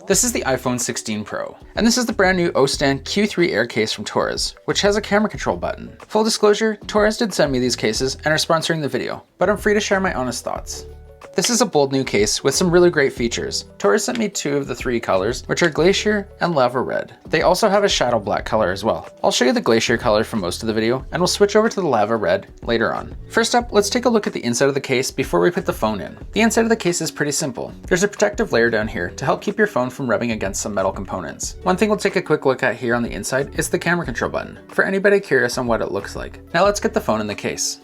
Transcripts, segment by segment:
This is the iPhone 16 Pro, and this is the brand new Torras Q3 Air case from Torras, which has a camera control button. Full disclosure, Torras did send me these cases and are sponsoring the video, but I'm free to share my honest thoughts. This is a bold new case with some really great features. Torras sent me 2 of the 3 colors, which are Glacier and Lava Red. They also have a shadow black color as well. I'll show you the Glacier color for most of the video, and we'll switch over to the Lava Red later on. First up, let's take a look at the inside of the case before we put the phone in. The inside of the case is pretty simple. There's a protective layer down here to help keep your phone from rubbing against some metal components. One thing we'll take a quick look at here on the inside is the camera control button, for anybody curious on what it looks like. Now let's get the phone in the case.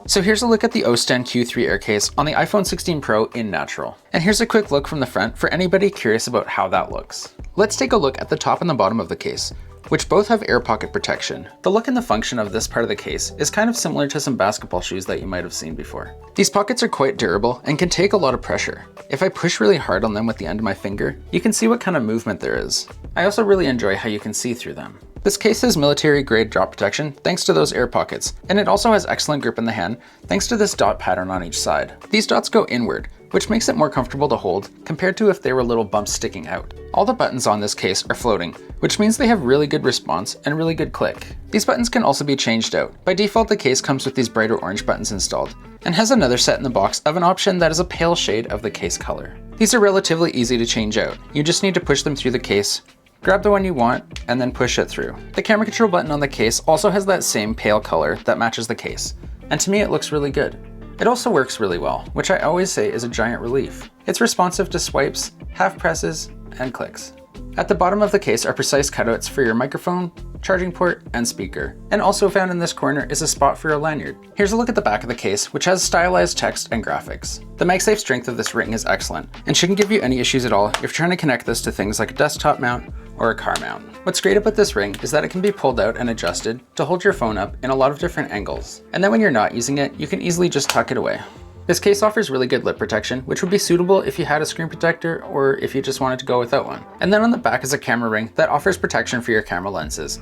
So here's a look at the Torras Q3 Air case on the iPhone 16 Pro in natural. And here's a quick look from the front for anybody curious about how that looks. Let's take a look at the top and the bottom of the case, which both have air pocket protection. The look and the function of this part of the case is kind of similar to some basketball shoes that you might have seen before. These pockets are quite durable and can take a lot of pressure. If I push really hard on them with the end of my finger, you can see what kind of movement there is. I also really enjoy how you can see through them. This case has military grade drop protection thanks to those air pockets, and it also has excellent grip in the hand thanks to this dot pattern on each side. These dots go inward, which makes it more comfortable to hold compared to if they were little bumps sticking out. All the buttons on this case are floating, which means they have really good response and really good click. These buttons can also be changed out. By default, the case comes with these brighter orange buttons installed, and has another set in the box of an option that is a pale shade of the case color. These are relatively easy to change out. You just need to push them through the case, grab the one you want, and then push it through. The camera control button on the case also has that same pale color that matches the case, and to me it looks really good. It also works really well, which I always say is a giant relief. It's responsive to swipes, half presses, and clicks. At the bottom of the case are precise cutouts for your microphone, charging port, and speaker. And also found in this corner is a spot for your lanyard. Here's a look at the back of the case, which has stylized text and graphics. The MagSafe strength of this ring is excellent, and shouldn't give you any issues at all if you're trying to connect this to things like a desktop mount or a car mount. What's great about this ring is that it can be pulled out and adjusted to hold your phone up in a lot of different angles. And then when you're not using it, you can easily just tuck it away. This case offers really good lip protection, which would be suitable if you had a screen protector or if you just wanted to go without one. And then on the back is a camera ring that offers protection for your camera lenses.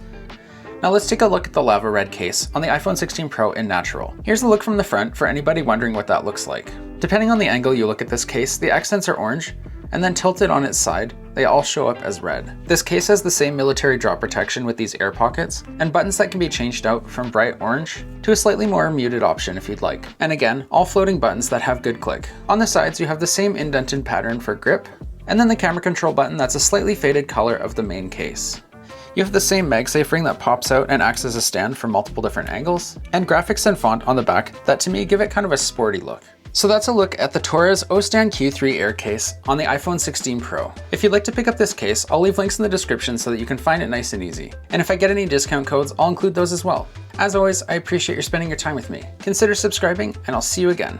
Now let's take a look at the Lava Red case on the iPhone 16 Pro in natural. Here's the look from the front for anybody wondering what that looks like. Depending on the angle you look at this case, the accents are orange, and then tilted on its side, they all show up as red. This case has the same military drop protection with these air pockets, and buttons that can be changed out from bright orange to a slightly more muted option if you'd like. And again, all floating buttons that have good click. On the sides, you have the same indented pattern for grip, and then the camera control button that's a slightly faded color of the main case. You have the same MagSafe ring that pops out and acts as a stand for multiple different angles, and graphics and font on the back that to me give it kind of a sporty look. So that's a look at the Torras Q3 Air case on the iPhone 16 Pro. If you'd like to pick up this case, I'll leave links in the description so that you can find it nice and easy. And if I get any discount codes, I'll include those as well. As always, I appreciate you spending your time with me. Consider subscribing, and I'll see you again.